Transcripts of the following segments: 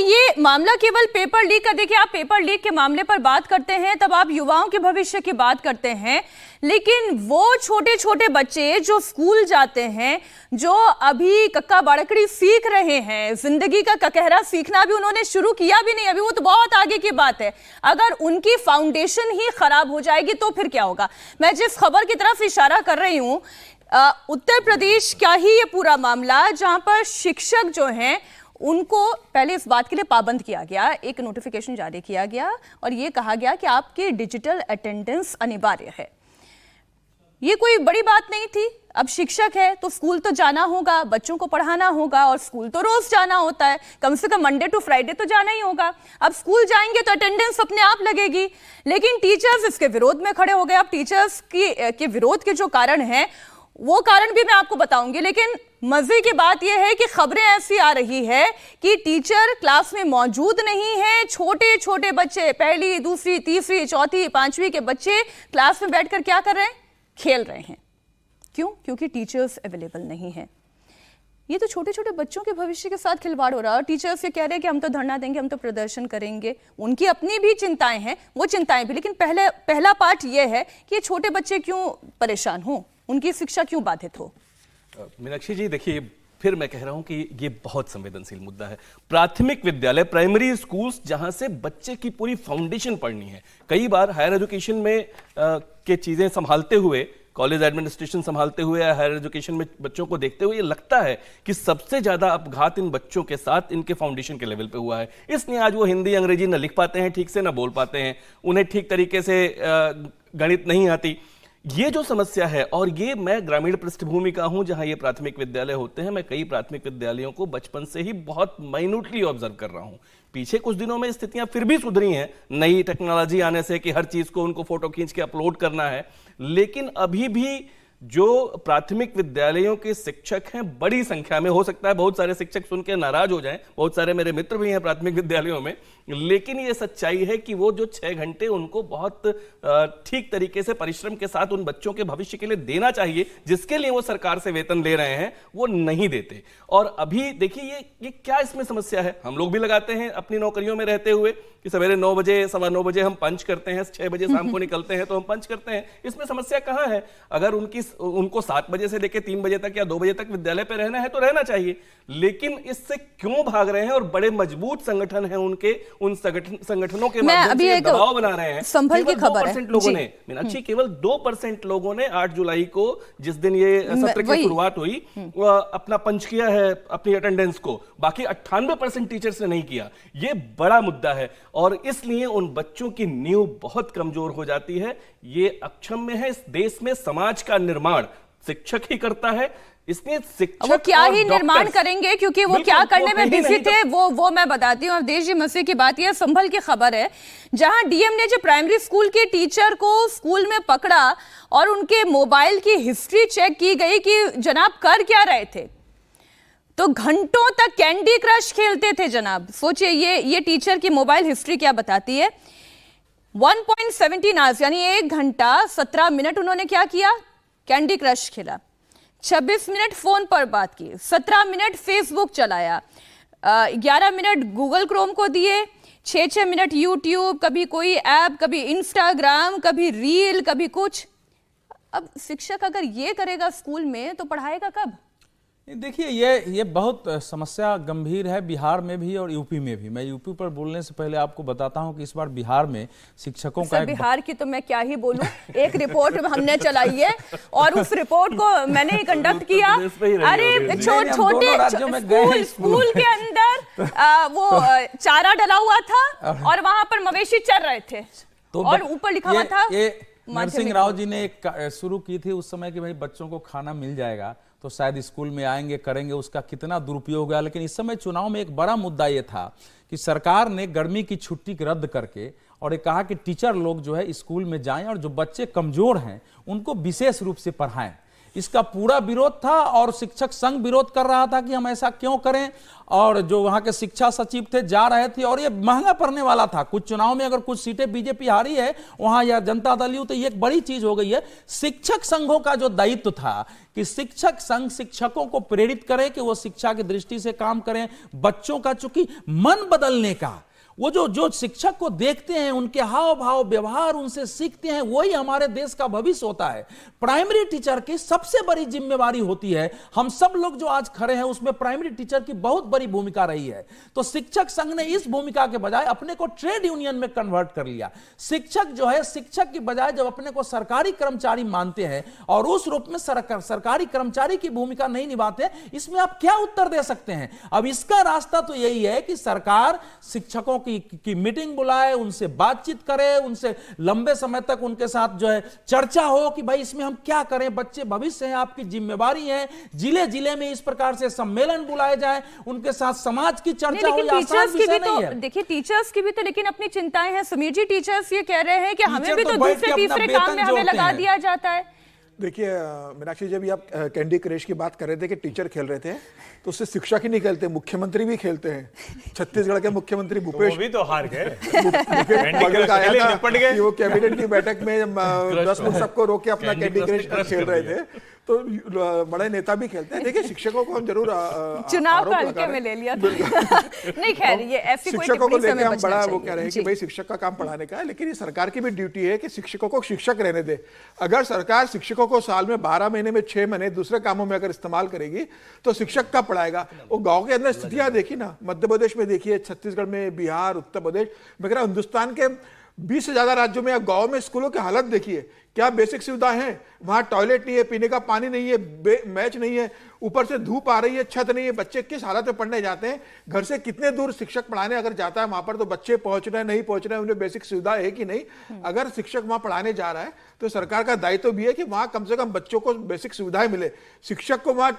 ये मामला केवल पेपर लीक का, देखिए आप पेपर लीक के मामले पर बात करते हैं तब आप युवाओं के भविष्य की बात करते हैं, लेकिन वो छोटे छोटे बच्चे जो स्कूल जाते हैं, जो अभी कक्का बाड़कड़ी सीख रहे हैं, जिंदगी का ककहरा सीखना भी उन्होंने शुरू किया भी नहीं, अभी वो तो बहुत आगे की बात है। अगर उनकी फाउंडेशन ही खराब हो जाएगी तो फिर क्या होगा। मैं जिस खबर की तरफ इशारा कर रही हूं, उत्तर प्रदेश का ही ये पूरा मामला, जहां पर शिक्षक जो हैं उनको पहले इस बात के लिए पाबंद किया गया, एक नोटिफिकेशन जारी किया गया और यह कहा गया कि आपकी डिजिटल अटेंडेंस अनिवार्य है। ये कोई बड़ी बात नहीं थी। अब शिक्षक है तो स्कूल तो जाना होगा, बच्चों को पढ़ाना होगा और स्कूल तो रोज जाना होता है, कम से कम मंडे टू फ्राइडे तो जाना ही होगा। अब स्कूल जाएंगे तो अटेंडेंस अपने आप लगेगी, लेकिन टीचर्स इसके विरोध में खड़े हो गए। अब टीचर्स के विरोध के जो कारण हैं वो कारण भी मैं आपको बताऊंगी, लेकिन मजे की बात यह है कि खबरें ऐसी आ रही है कि टीचर क्लास में मौजूद नहीं है। छोटे छोटे बच्चे, पहली, दूसरी, तीसरी, चौथी, पांचवी के बच्चे क्लास में बैठकर क्या कर रहे हैं? खेल रहे हैं। क्यों? क्योंकि टीचर्स अवेलेबल नहीं है। ये तो छोटे छोटे बच्चों के भविष्य के साथ खिलवाड़ हो रहा है। और टीचर्स ये कह रहे हैं कि हम तो धरना देंगे, हम तो प्रदर्शन करेंगे। उनकी अपनी भी चिंताएं हैं, वो चिंताएं भी, लेकिन पहला पार्ट ये है कि ये छोटे बच्चे क्यों परेशान हो, उनकी शिक्षा क्यों बाधित हो। मीनाक्षी जी देखिए, फिर मैं कह रहा हूं कि ये बहुत संवेदनशील मुद्दा है। प्राथमिक विद्यालय, प्राइमरी स्कूल्स, जहां से बच्चे की पूरी फाउंडेशन पढ़नी है। कई बार हायर एजुकेशन में के चीजें संभालते हुए, कॉलेज एडमिनिस्ट्रेशन संभालते हुए या हायर एजुकेशन में बच्चों को देखते हुए ये लगता है कि सबसे ज्यादा अपघात इन बच्चों के साथ इनके फाउंडेशन के लेवल पे हुआ है। इसलिए आज वो हिंदी अंग्रेजी न लिख पाते हैं ठीक से, न बोल पाते हैं, उन्हें ठीक तरीके से गणित नहीं आती। ये जो समस्या है, और ये मैं ग्रामीण पृष्ठभूमि का हूं जहां ये प्राथमिक विद्यालय होते हैं, मैं कई प्राथमिक विद्यालयों को बचपन से ही बहुत माइन्यूटली ऑब्जर्व कर रहा हूं। पीछे कुछ दिनों में स्थितियां फिर भी सुधरी हैं, नई टेक्नोलॉजी आने से कि हर चीज को उनको फोटो खींच के अपलोड करना है, लेकिन अभी भी जो प्राथमिक विद्यालयों के शिक्षक हैं बड़ी संख्या में, हो सकता है बहुत सारे शिक्षक सुन के नाराज हो जाएं, बहुत सारे मेरे मित्र भी हैं प्राथमिक विद्यालयों में, लेकिन ये सच्चाई है कि वो जो 6 घंटे उनको बहुत ठीक तरीके से परिश्रम के साथ उन बच्चों के भविष्य के लिए देना चाहिए, जिसके लिए वो सरकार से वेतन ले रहे हैं, वो नहीं देते। और अभी देखिए ये क्या इसमें समस्या है। हम लोग भी लगाते हैं अपनी नौकरियों में रहते हुए कि सवेरे 9 बजे, सवा 9 बजे हम पंच करते हैं, 6 बजे शाम को निकलते हैं तो हम पंच करते हैं। इसमें समस्या कहां है? अगर उनको 7 बजे से लेकर 3 बजे तक या 2 बजे तक विद्यालय पे रहना है तो रहना चाहिए, लेकिन इससे क्यों भाग रहे हैं? और बड़े मजबूत संगठन हैं उनके, उन संगठनों के माध्यम से दबाव बना रहे हैं। संभल की खबर है, 2% लोगों ने, मीनाक्षी, केवल 2% लोगों ने 8 जुलाई को, जिस दिन ये सत्र की शुरुआत हुई, अपना पंच किया है अपनी अटेंडेंस को। बाकी 98% टीचर्स ने नहीं किया। ये बड़ा मुद्दा है और इसलिए उन बच्चों की नींव बहुत कमजोर हो जाती है। ये अक्षम में है। इस देश में समाज का निर्माण शिक्षक ही करता है, इसलिए शिक्षक वो क्या ही निर्माण करेंगे, क्योंकि वो क्या करने में बिजी थे वो मैं बताती हूँ। देश जी मसीह की बात, यह संभल की खबर है, जहां डीएम ने जो प्राइमरी स्कूल के टीचर को स्कूल में पकड़ा और उनके मोबाइल की हिस्ट्री चेक की गई कि जनाब कर क्या रहे थे, तो घंटों तक कैंडी क्रश खेलते थे जनाब। सोचिए ये टीचर की मोबाइल हिस्ट्री क्या बताती है। 1.17 आवर्स यानी 1 घंटा 17 मिनट उन्होंने क्या किया? कैंडी क्रश खेला। 26 मिनट फोन पर बात की, 17 मिनट फेसबुक चलाया, 11 मिनट गूगल क्रोम को दिए, 6 मिनट यूट्यूब, कभी कोई ऐप, कभी इंस्टाग्राम, कभी रील, कभी कुछ। अब शिक्षक अगर ये करेगा स्कूल में तो पढ़ाएगा कब? देखिए ये बहुत समस्या गंभीर है, बिहार में भी और यूपी में भी। मैं यूपी पर बोलने से पहले आपको बताता हूं कि इस बार बिहार में शिक्षकों का बिहार की तो मैं क्या ही बोलूं, एक रिपोर्ट हमने चलाई है और उस रिपोर्ट को मैंने कंडक्ट किया। अरे छोटे स्कूल के अंदर वो चारा डला हुआ था और वहां पर मवेशी चर रहे थे और ऊपर लिखा हुआ था। नरसिंह राव जी ने एक शुरू की थी उस समय कि भाई बच्चों को खाना मिल जाएगा तो शायद स्कूल में आएंगे, करेंगे। उसका कितना दुरुपयोग हुआ। लेकिन इस समय चुनाव में एक बड़ा मुद्दा ये था कि सरकार ने गर्मी की छुट्टी रद्द करके और ये कहा कि टीचर लोग जो है स्कूल में जाएं और जो बच्चे कमजोर हैं उनको विशेष रूप से पढ़ाएं। इसका पूरा विरोध था और शिक्षक संघ विरोध कर रहा था कि हम ऐसा क्यों करें। और जो वहां के शिक्षा सचिव थे जा रहे थे और ये महंगा पड़ने वाला था। कुछ चुनाव में अगर कुछ सीटें बीजेपी हारी है वहां या जनता दल यू, तो ये एक बड़ी चीज हो गई है। शिक्षक संघों का जो दायित्व था कि शिक्षक संघ शिक्षकों को प्रेरित करे कि वो शिक्षा की दृष्टि से काम करें, बच्चों का चूंकि मन बदलने का, वो जो शिक्षक को देखते हैं, उनके हाव भाव व्यवहार उनसे सीखते हैं, वही हमारे देश का भविष्य होता है। प्राइमरी टीचर की सबसे बड़ी जिम्मेवारी होती है, हम सब लोग जो आज खड़े हैं उसमें प्राइमरी टीचर की बहुत बड़ी भूमिका रही है। तो शिक्षक संघ ने इस भूमिका के बजाय अपने को ट्रेड यूनियन में कन्वर्ट कर लिया। शिक्षक जो है, शिक्षक की बजाय जब अपने को सरकारी कर्मचारी मानते हैं और उस रूप में सरकारी कर्मचारी की भूमिका नहीं निभाते, इसमें आप क्या उत्तर दे सकते हैं? अब इसका रास्ता तो यही है कि सरकार शिक्षकों की मीटिंग बुलाए, उनसे बातचीत करे, उनसे लंबे समय तक उनके साथ जो है चर्चा हो कि भाई इसमें हम क्या करें, बच्चे भविष्य हैं, आपकी जिम्मेवारी है। जिले जिले में इस प्रकार से सम्मेलन बुलाए जाए, उनके साथ समाज की चर्चा हो। टीचर्स की भी तो देखिए, टीचर्स की भी तो लेकिन अपनी चिंताएं हैं समीर जी। टीचर्स ये कह रहे हैं कि हमें भी तो दूसरे तीसरे काम में हमें लगा दिया जाता है। देखिए मीनाक्षी, जब आप कैंडी क्रश की बात कर रहे थे कि टीचर खेल रहे थे, तो उससे शिक्षक ही नहीं खेलते, मुख्यमंत्री भी खेलते हैं। छत्तीसगढ़ के मुख्यमंत्री भूपेश वो भी तो हार गए, बघेल का आया था कि वो कैबिनेट की बैठक में 10 मिनट सबको रोक के अपना कैंडी क्रश खेल रहे थे। तो बड़े नेता भी खेलते हैं। देखिए, शिक्षकों को हम जरूर चुनाव का हल्के में ले लिया था। नहीं, खैर ये ऐसी कोई शिक्षकों को टिप्पणी से लेकर हमें हम बड़ा बचना वो कह रहे हैं कि भाई शिक्षक का काम पढ़ाने का है, लेकिन ये सरकार की भी ड्यूटी है कि शिक्षकों को शिक्षक रहने दे। अगर सरकार शिक्षकों को साल में 12 महीने में 6 महीने दूसरे कामों में अगर इस्तेमाल करेगी तो शिक्षक कब पढ़ाएगा? वो गांव के अंदर स्थितियां देखी ना, मध्य प्रदेश में देखिए, छत्तीसगढ़ में, बिहार, उत्तर प्रदेश, मैं कह रहा हिंदुस्तान के 20 से ज्यादा राज्यों में या गांव में स्कूलों की हालत देखिए। क्या बेसिक सुविधा है वहां? टॉयलेट नहीं है, पीने का पानी नहीं है, मैच नहीं है, ऊपर से धूप आ रही है, छत नहीं है। बच्चे किस हालत में पढ़ने जाते हैं? घर से कितने दूर शिक्षक पढ़ाने अगर जाता है वहां पर, तो बच्चे पहुंच रहे हैं नहीं पहुंच रहे हैं, उन्हें बेसिक सुविधा है कि नहीं? अगर शिक्षक वहां पढ़ाने जा रहा है तो सरकार का दायित्व भी है कि वहां कम से कम बच्चों को बेसिक सुविधाएं मिले, शिक्षक को वहां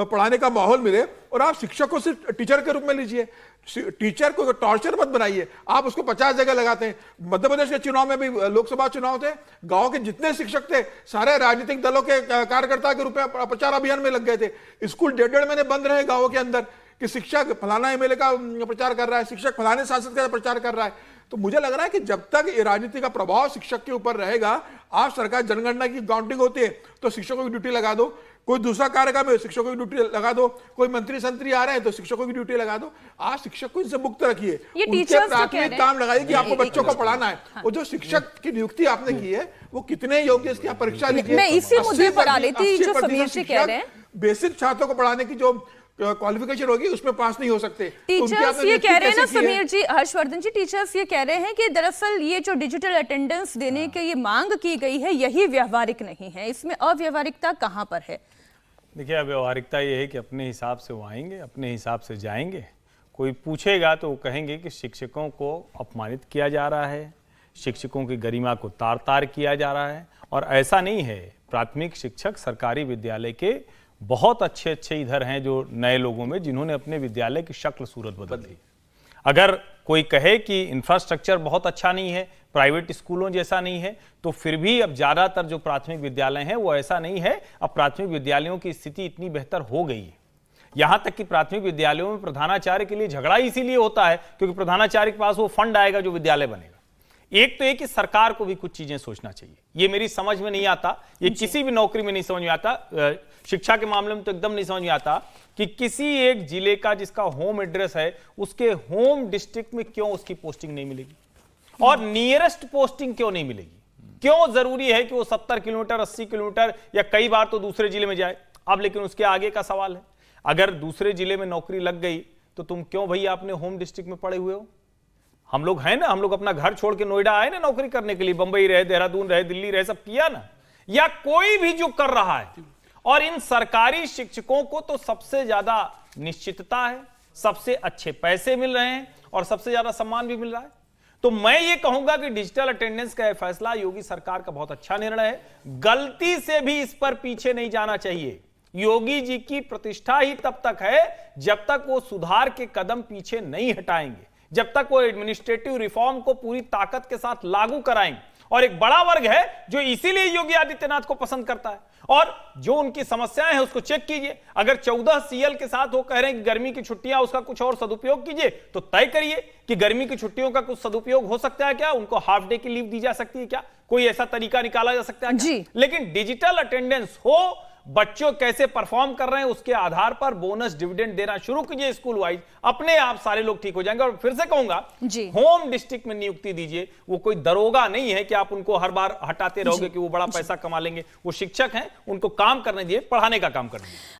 पढ़ाने का माहौल मिले। और आप शिक्षक को सिर्फ टीचर के रूप में लीजिए, टीचर को टॉर्चर मत बनाइए। आप उसको 50 जगह लगाते हैं। मध्य प्रदेश के चुनाव में भी, लोकसभा चुनाव थे, गांव के जितने शिक्षक थे सारे राजनीतिक दलों के कार्यकर्ता के रूप में प्रचार अभियान में लग गए थे। स्कूल 1.5 महीने बंद रहे गांवों के अंदर कि शिक्षक फलाना एमएलए का प्रचार कर रहा है, शिक्षक फलाने सांसद का प्रचार कर रहा है। तो मुझे लग रहा है कि जब तक ये राजनीति का प्रभाव शिक्षक के ऊपर रहेगा, आप सरकार जनगणना की काउंटिंग होती है तो शिक्षकों की ड्यूटी लगा दो, कोई दूसरा कार्यक्रम है शिक्षकों की ड्यूटी लगा दो, कोई मंत्री संतरी आ रहे हैं तो शिक्षकों की ड्यूटी लगा दो। आप शिक्षक को इनसे मुक्त रखिए, उनके प्राथमिक काम लगाइए कि आपको बच्चों को पढ़ाना है। वो जो शिक्षक की नियुक्ति आपने की है वो कितने योग्य, इसकी परीक्षा लीजिए। मैं इसी मुद्दे पर आ रही थी जो समीर जी कह रहे हैं, बेसिक छात्रों को पढ़ाने की जो क्वालिफिकेशन होगी उसमें पास नहीं हो सकते। टीचर्स ये कह रहे हैं ना समीर जी, हर्षवर्धन जी, टीचर्स ये कह रहे हैं कि दरअसल ये जो डिजिटल अटेंडेंस देने की ये मांग की गई है यही व्यवहारिक नहीं है, इसमें अव्यवहारिकता कहां पर है? देखिए, अव्यवहारिकता ये है कि अपने हिसाब से वो आएंगे, अपने हिसाब से जाएंगे। कोई पूछेगा तो वो कहेंगे कि शिक्षकों को अपमानित किया जा रहा है, शिक्षकों की गरिमा को तार तार किया जा रहा है। और ऐसा नहीं है, प्राथमिक शिक्षक सरकारी विद्यालय के बहुत अच्छे अच्छे इधर हैं जो नए लोगों में, जिन्होंने अपने विद्यालय की शक्ल सूरत बदल दी। अगर कोई कहे कि इंफ्रास्ट्रक्चर बहुत अच्छा नहीं है, प्राइवेट स्कूलों जैसा नहीं है, तो फिर भी अब ज़्यादातर जो प्राथमिक विद्यालय हैं वो ऐसा नहीं है। अब प्राथमिक विद्यालयों की स्थिति इतनी बेहतर हो गई है, यहाँ तक कि प्राथमिक विद्यालयों में प्रधानाचार्य के लिए झगड़ा इसीलिए होता है क्योंकि प्रधानाचार्य के पास वो फंड आएगा जो विद्यालय बनेगा। एक तो ये कि सरकार को भी कुछ चीजें सोचना चाहिए, ये मेरी समझ में नहीं आता, ये किसी भी नौकरी में नहीं समझ में आता, शिक्षा के मामले में तो एकदम नहीं समझ में आता कि किसी एक जिले का जिसका होम एड्रेस है उसके होम डिस्ट्रिक्ट में क्यों उसकी पोस्टिंग नहीं मिलेगी और नियरेस्ट पोस्टिंग क्यों नहीं मिलेगी। क्यों जरूरी है कि वो 70 किलोमीटर 80 किलोमीटर या कई बार तो दूसरे जिले में जाए। अब लेकिन उसके आगे का सवाल है, अगर दूसरे जिले में नौकरी लग गई तो तुम क्यों भैया अपने होम डिस्ट्रिक्ट में पड़े हुए हो? हम लोग हैं ना, हम लोग अपना घर छोड़ के नोएडा आए ना नौकरी करने के लिए, बंबई रहे, देहरादून रहे, दिल्ली रहे, सब किया ना। या कोई भी जो कर रहा है, और इन सरकारी शिक्षकों को तो सबसे ज्यादा निश्चितता है, सबसे अच्छे पैसे मिल रहे हैं और सबसे ज्यादा सम्मान भी मिल रहा है। तो मैं ये कहूंगा कि डिजिटल अटेंडेंस का फैसला योगी सरकार का बहुत अच्छा निर्णय है। गलती से भी इस पर पीछे नहीं जाना चाहिए। योगी जी की प्रतिष्ठा ही तब तक है जब तक वो सुधार के कदम पीछे नहीं हटाएंगे, जब तक वो एडमिनिस्ट्रेटिव रिफॉर्म को पूरी ताकत के साथ लागू कराएंगे। और एक बड़ा वर्ग है जो इसीलिए योगी आदित्यनाथ को पसंद करता है। और जो उनकी समस्याएं हैं उसको चेक कीजिए। अगर 14 सीएल के साथ वो कह रहे हैं कि गर्मी की छुट्टियां, उसका कुछ और सदुपयोग कीजिए, तो तय करिए कि गर्मी की छुट्टियों का कुछ सदुपयोग हो सकता है क्या, उनको हाफ डे की लीव दी जा सकती है क्या, कोई ऐसा तरीका निकाला जा सकता है क्या? जी। लेकिन डिजिटल अटेंडेंस हो, बच्चों कैसे परफॉर्म कर रहे हैं उसके आधार पर बोनस डिविडेंड देना शुरू कीजिए स्कूल वाइज, अपने आप सारे लोग ठीक हो जाएंगे। और फिर से कहूंगा, जी। होम डिस्ट्रिक्ट में नियुक्ति दीजिए। वो कोई दरोगा नहीं है कि आप उनको हर बार हटाते रहोगे कि वो बड़ा पैसा कमा लेंगे। वो शिक्षक हैं, उनको काम करने दीजिए, पढ़ाने का काम करने दीजिए।